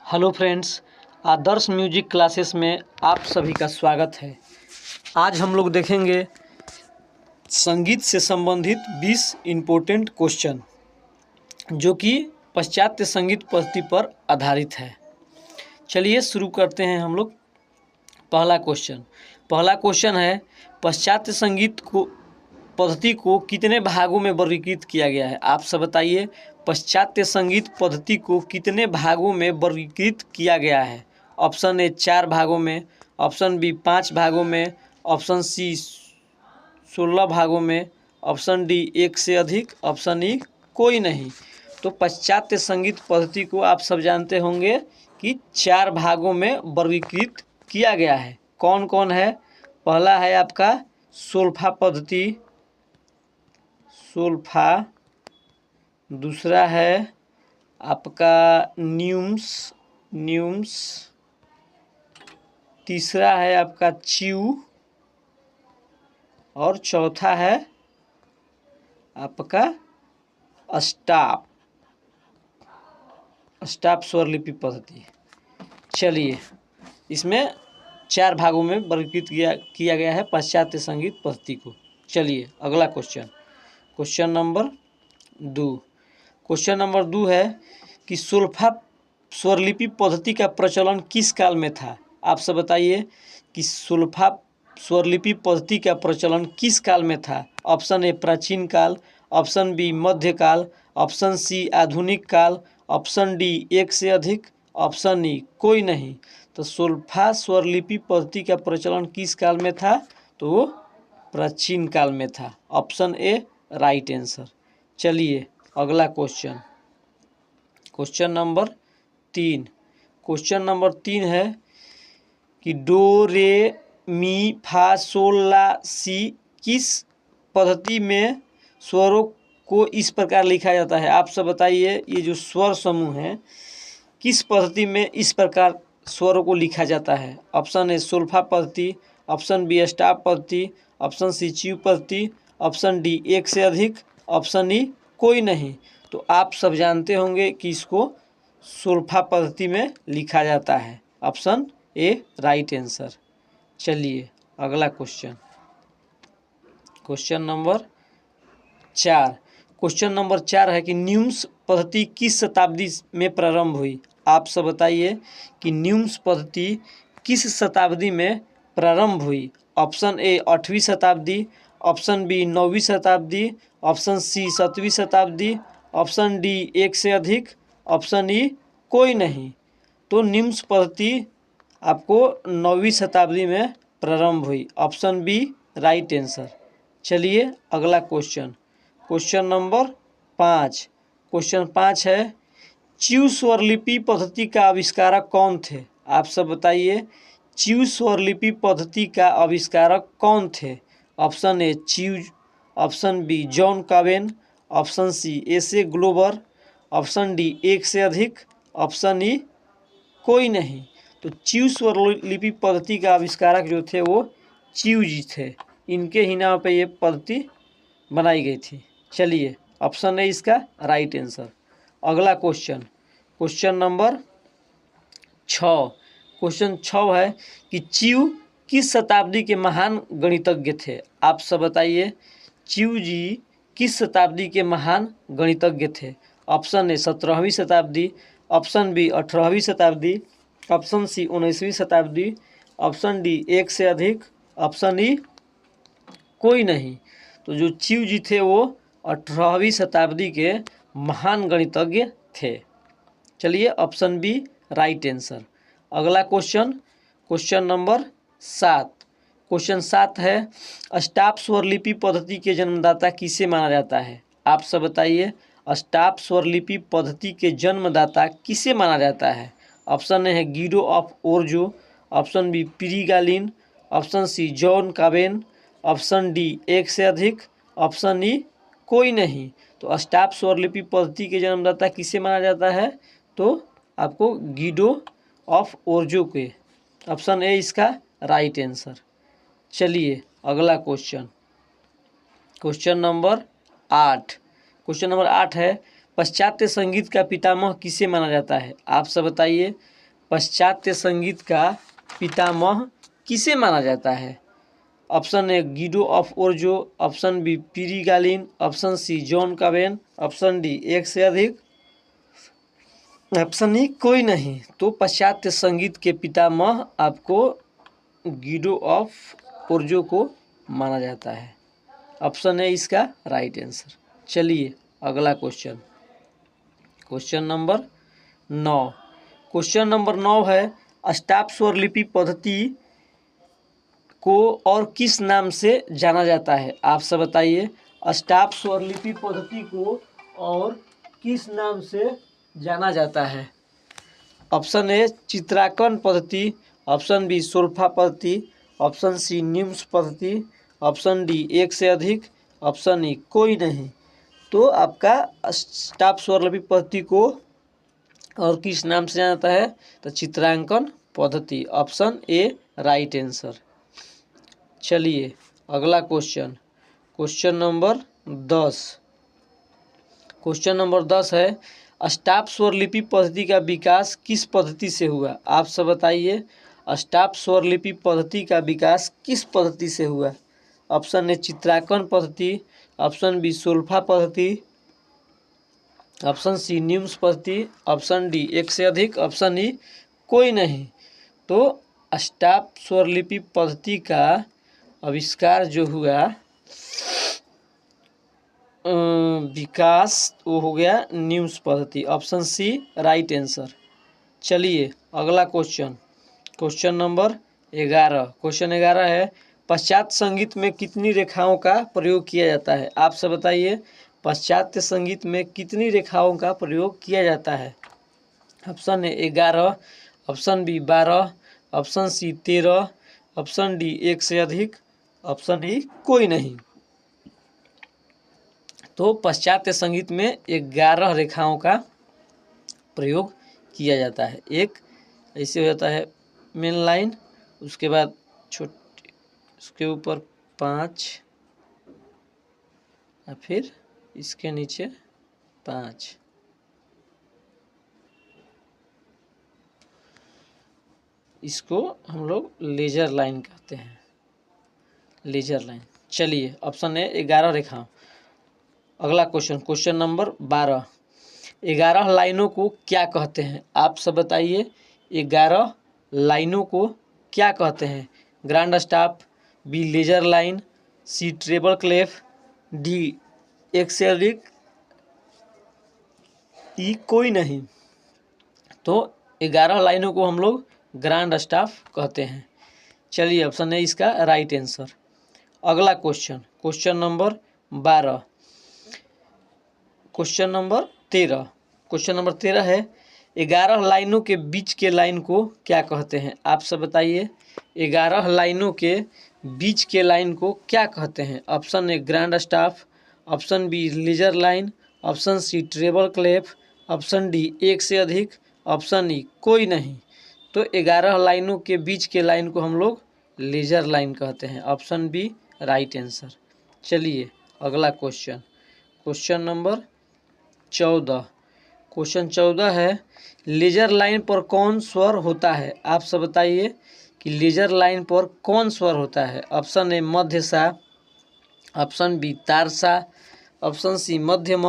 Hello friends, आदर्श music classes में आप सभी का स्वागत है। आज हम लोग देखेंगे संगीत से संबंधित 20 इम्पोर्टेंट क्वेश्चन जो कि पाश्चात्य संगीत पद्धति पर आधारित है। चलिए शुरू करते हैं हम लोग। पहला क्वेश्चन है, पाश्चात्य संगीत को पद्धति को कितने भागों में वर्गीकृत किया गया है? आप सब बताइए, पाश्चात्य संगीत पद्धति को कितने भागों में वर्गीकृत किया गया है? ऑप्शन ए 4 भागों में, ऑप्शन बी 5 भागों में, ऑप्शन सी 16 भागों में, ऑप्शन डी 1 से अधिक, ऑप्शन ई कोई नहीं। तो पाश्चात्य संगीत पद्धति को आप सब जानते होंगे कि 4 भागों में वर्गीकृत किया गया है। कौन कौन है? पहला है आपका सोल्फा पद्धति, दूसरा है आपका न्यूम्स, तीसरा है आपका च्यू और चौथा है आपका स्टाप स्वरलिपि पद्धति। चलिए, इसमें 4 भागों में वर्गीकृत किया गया है पाश्चात्य संगीत पद्धति को। चलिए अगला क्वेश्चन नंबर 2 है कि सोल्फा स्वरलिपि पद्धति का प्रचलन किस काल में था? आप सब बताइए कि सोल्फा स्वरलिपि पद्धति का प्रचलन किस काल में था? ऑप्शन ए प्राचीन काल, ऑप्शन बी मध्यकाल, ऑप्शन सी आधुनिक काल, ऑप्शन डी 1 से अधिक, ऑप्शन ई कोई नहीं। तो सोल्फा स्वरलिपि पद्धति का प्रचलन किस काल में था? तो वो प्राचीन काल में था। Option A right answer. चलिए अगला क्वेश्चन नंबर 3 है कि डो रे मी फा सोल ला सी किस पद्धति में स्वरों को इस प्रकार लिखा जाता है? आप सब बताइए, ये जो स्वर समूह है किस पद्धति में इस प्रकार स्वरों को लिखा जाता है? ऑप्शन ए सोल्फा पद्धति, ऑप्शन बी स्टाप पद्धति, ऑप्शन सी च्यू पद्धति, ऑप्शन डी 1 से अधिक, ऑप्शन ई कोई नहीं। तो आप सब जानते होंगे कि इसको सोल्फा पद्धति में लिखा जाता है। ऑप्शन ए राइट आंसर। चलिए अगला क्वेश्चन नंबर 4 है कि न्यूम्स पद्धति किस शताब्दी में प्रारंभ हुई? आप सब बताइए कि न्यूम्स पद्धति किस शताब्दी में प्रारंभ हुई? ऑप्शन ए 8वीं शताब्दी, ऑप्शन बी 9वीं शताब्दी, ऑप्शन सी 7वीं शताब्दी, ऑप्शन डी 1 से अधिक, ऑप्शन ई कोई नहीं। तो न्यूम्स पद्धति आपको 9वीं शताब्दी में प्रारंभ हुई। Option B right answer. चलिए अगला क्वेश्चन नंबर 5 है, च्यू स्वरलिपि पद्धति का आविष्कारक कौन थे? आप सब बताइए, च्यू स्वरलिपि पद्धति का आविष्कारक कौन थे? ऑप्शन ए च्यू, option B John Curwen, option C एसे ग्लोबर, ऑप्शन डी 1 से अधिक, ऑप्शन ई कोई नहीं। तो च्यू स्वरलिपि पद्धति का आविष्कारक जो थे वो च्यू जी थे। इनके ही नाम पे ये पद्धति बनाई गई थी। चलिए ऑप्शन ए इसका राइट आंसर। अगला क्वेश्चन नंबर 6 है कि च्यू किस शताब्दी के महान गणितज्ञ थे? आप सब बताइए, च्यू जी किस शताब्दी के महान गणितज्ञ थे? ऑप्शन ए 17वीं शताब्दी, ऑप्शन बी 18वीं शताब्दी, ऑप्शन सी 19वीं शताब्दी, ऑप्शन डी 1 से अधिक, ऑप्शन ई कोई नहीं। तो जो च्यू जी थे वो 18वीं शताब्दी के महान गणितज्ञ थे। चलिए ऑप्शन बी राइट आंसर। अगला क्वेश्चन नंबर 7 है, स्टाप स्वरलिपि पद्धति के जन्मदाता किसे माना जाता है? आप सब बताइए, स्टाप स्वरलिपि पद्धति के जन्मदाता किसे माना जाता है? ऑप्शन ए है Guido of Arezzo, option B Pierre Galin, option C John Curwen, option D 1 से अधिक, ऑप्शन ई कोई नहीं। तो स्टाप स्वरलिपि पद्धति के जन्मदाता किसे माना जाता है? तो आपको गिडो ऑफ ओरजो के। ऑप्शन ए इसका राइट आंसर। चलिए अगला क्वेश्चन नंबर 8 है, पाश्चात्य संगीत का पितामह किसे माना जाता है? आप सब बताइए, पाश्चात्य संगीत का पितामह किसे माना जाता है? Option A Guido of Arezzo, option B Pierre Galin, option C John Curwen, option D एक से अधिक, ऑप्शन ई कोई नहीं। तो पाश्चात्य संगीत के पितामह आपको गिडो ऑफ ओर्जो को माना जाता है। ऑप्शन है इसका राइट आंसर। चलिए अगला question, question number 9। Question number 9 है अष्टाप स्वरलिपि पद्धति को और किस नाम से जाना जाता है? आप सब बताइए, अष्टाप स्वरलिपि पद्धति को और किस नाम से जाना जाता है? ऑप्शन ए चित्रांकन पद्धति, ऑप्शन बी सोल्फा पद्धति, ऑप्शन सी निम्स पद्धति, ऑप्शन डी एक से अधिक, ऑप्शन ई कोई नहीं। तो आपका अष्टाप स्वरलिपि पद्धति को और किस नाम से जाना जाता है? तो चित्रांकन पद्धति, ऑप्शन ए राइट आंसर। चलिए अगला question, question number 10। Question number 10 है अष्टाप स्वरलिपि पद्धति का विकास किस पद्धति से हुआ? आप सब बताइए, अष्टाप स्वरलिपि पद्धति का विकास किस पद्धति से हुआ? ऑप्शन ए चित्रांकन पद्धति, ऑप्शन बी सोल्फा पद्धति, ऑप्शन सी निम्स पद्धति, ऑप्शन डी एक से अधिक, ऑप्शन ई कोई नहीं। तो अष्टाप स्वरलिपि पद्धति का आविष्कार जो हुआ, विकास, वो हो गया निम्स पद्धति, ऑप्शन सी राइट आंसर। चलिए अगला क्वेश्चन, क्वेश्चन नंबर 11। क्वेश्चन 11 है पाश्चात्य संगीत में कितनी रेखाओं का प्रयोग किया जाता है? आप सब बताइए, पाश्चात्य संगीत में कितनी रेखाओं का प्रयोग किया जाता है? Option A 11, option B 12, option C 13, option D एक से अधिक, ऑप्शन ई कोई नहीं। तो पाश्चात्य संगीत में 11 रेखाओं का प्रयोग किया जाता है। एक ऐसे हो जाता है मेन लाइन, उसके बाद छोटी, उसके ऊपर 5, और फिर इसके नीचे 5। इसको हम लोग लेजर लाइन कहते हैं, लेजर लाइन। चलिए ऑप्शन ए 11 रेखा। अगला क्वेश्चन, क्वेश्चन नंबर 12। 11 लाइनों को क्या कहते हैं? आप सब बताइए, 11 लाइनों को क्या कहते हैं? Grand staff, B ledger line, C treble clef, D एक से अधिक, ई कोई नहीं। तो 11 लाइनों को हम लोग ग्रैंड स्टाफ कहते हैं। चलिए ऑप्शन है इसका राइट आंसर। अगला question, question number 12। Question number 13। Question number 13 है 11 लाइनों के बीच के लाइन को क्या कहते हैं? आप सब बताइए, 11 लाइनों के बीच के लाइन को क्या कहते हैं? Option A grand staff, option B ledger line, option C treble clef, option D एक से अधिक, ऑप्शन ई कोई नहीं। तो 11 लाइनों के बीच के लाइन को हम लोग लेजर लाइन कहते हैं, ऑप्शन बी राइट आंसर। चलिए अगला क्वेश्चन, क्वेश्चन नंबर 14। क्वेश्चन 14 है लेजर लाइन पर कौन स्वर होता है? आप सब बताइए कि लेजर लाइन पर कौन स्वर होता है? ऑप्शन ए मध्य सा, ऑप्शन बी तारसा, ऑप्शन सी मध्यम,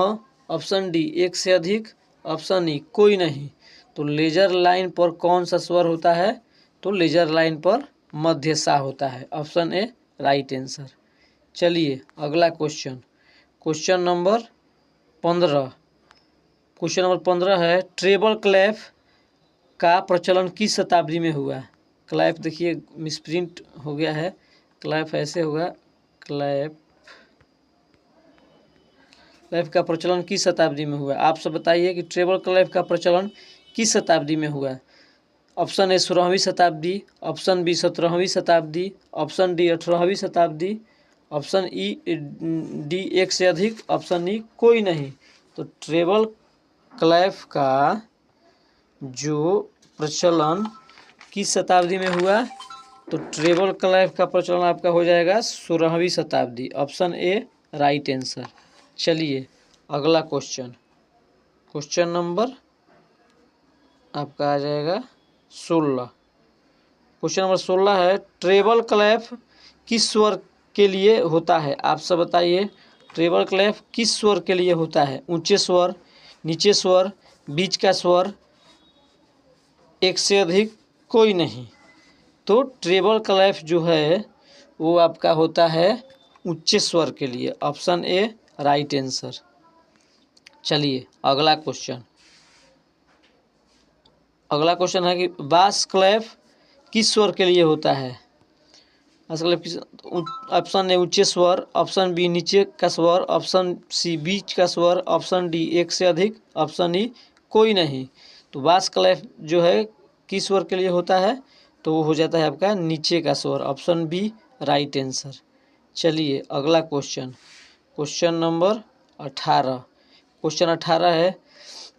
ऑप्शन डी एक से अधिक, ऑप्शन ई कोई नहीं। तो लेजर लाइन पर कौन सा स्वर होता है? तो लेजर लाइन पर मध्य सा होता है, ऑप्शन ए राइट आंसर। चलिए अगला question, question number 15। Question number 15 है ट्रेबल क्लैफ का प्रचलन किस शताब्दी में हुआ? क्लैफ देखिए मिसप्रिंट हो गया है, क्लैफ ऐसे होगा, क्लैफ का प्रचलन किस शताब्दी में हुआ? आप सब बताइए कि ट्रेबल क्लैफ का प्रचलन किस शताब्दी में हुआ? ऑप्शन ए 16वीं शताब्दी, ऑप्शन बी 17वीं शताब्दी, ऑप्शन डी 18वीं शताब्दी, ऑप्शन ई डी एक से अधिक, ऑप्शन ई कोई नहीं। तो ट्रेबल क्लैफ का जो प्रचलन किस शताब्दी में हुआ? तो ट्रेबल क्लैफ का प्रचलन आपका हो जाएगा 16वीं शताब्दी, ऑप्शन ए राइट आंसर। चलिए अगला क्वेश्चन, क्वेश्चन नंबर आपका आ जाएगा 16। क्वेश्चन नंबर 16 है, ट्रेबल क्लैप किस स्वर के लिए होता है? आप सब बताइए, ट्रेबल क्लैप किस स्वर के लिए होता है? ऊंचे स्वर, नीचे स्वर, बीच का स्वर, एक से अधिक, कोई नहीं। तो ट्रेबल क्लैप जो है वो आपका होता है उच्च स्वर के लिए। Option A right answer. चलिए अगला क्वेश्चन है कि बास क्लैप किस स्वर के लिए होता है? बास क्लैप किस, ऑप्शन ए उच्च स्वर, ऑप्शन बी नीचे का स्वर, ऑप्शन सी बीच का स्वर, ऑप्शन डी एक से अधिक, ऑप्शन ई कोई नहीं। तो बास क्लैप जो है किस स्वर के लिए होता है? तो वो हो जाता है आपका नीचे का स्वर। Option B right answer. चलिए अगला क्वेश्चन नंबर 18। क्वेश्चन 18 है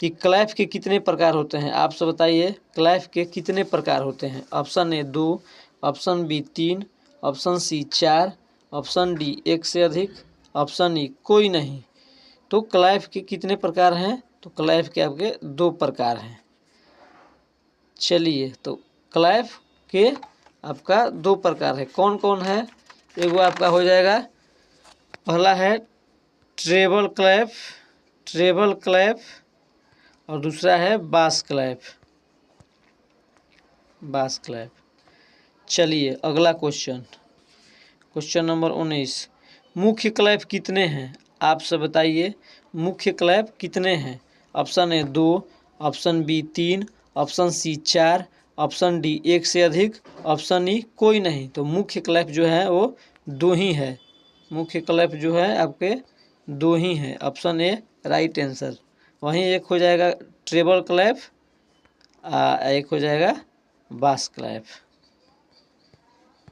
कि क्लैप के कितने प्रकार होते हैं? आप सब बताइए, क्लैप के कितने प्रकार होते हैं? Option A 2, option B 3, option C 4, option D एक से अधिक, ऑप्शन ई कोई नहीं। तो क्लैप के कितने प्रकार हैं? तो क्लैप के आपके 2 प्रकार हैं। चलिए तो क्लैप के आपका 2 प्रकार है, कौन कौन है? एगो आपका हो जाएगा, पहला है ट्रेबल क्लैप और दूसरा है बास क्लैप। चलिए अगला क्वेश्चन नंबर 19। मुख्य क्लैप कितने हैं? आप सब बताइए, मुख्य क्लैप कितने हैं? Option A 2, option B 3, option C 4, option D एक से अधिक, ऑप्शन ई कोई नहीं। तो मुख्य क्लैप जो है वो 2 ही है। मुख्य क्लैप जो है आपके 2 ही हैं। ऑप्शन ए राइट आंसर। वहीं एक हो जाएगा ट्रेबल क्लैप, एक हो जाएगा बास क्लैप।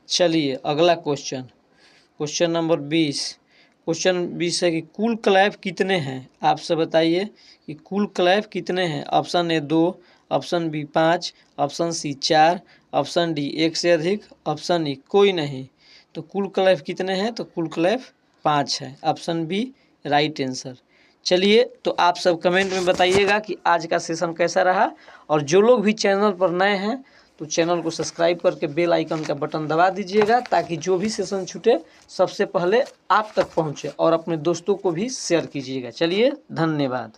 चलिए अगला क्वेश्चन नंबर 20। क्वेश्चन 20 है कि कुल क्लैप कितने हैं? आप सब बताइए कि कुल क्लैप कितने हैं? Option A 2, option B 5, option C 4, option D एक से अधिक, ऑप्शन ई कोई नहीं। तो कुल क्लैप कितने हैं? तो कुल क्लैप 5 है। Option B right answer. चलिए तो आप सब कमेंट में बताइएगा कि आज का सेशन कैसा रहा, और जो लोग भी चैनल पर नए हैं तो चैनल को सब्सक्राइब करके बेल आइकन का बटन दबा दीजिएगा, ताकि जो भी सेशन छूटे सबसे पहले आप तक पहुंचे, और अपने दोस्तों को भी शेयर कीजिएगा। चलिए धन्यवाद।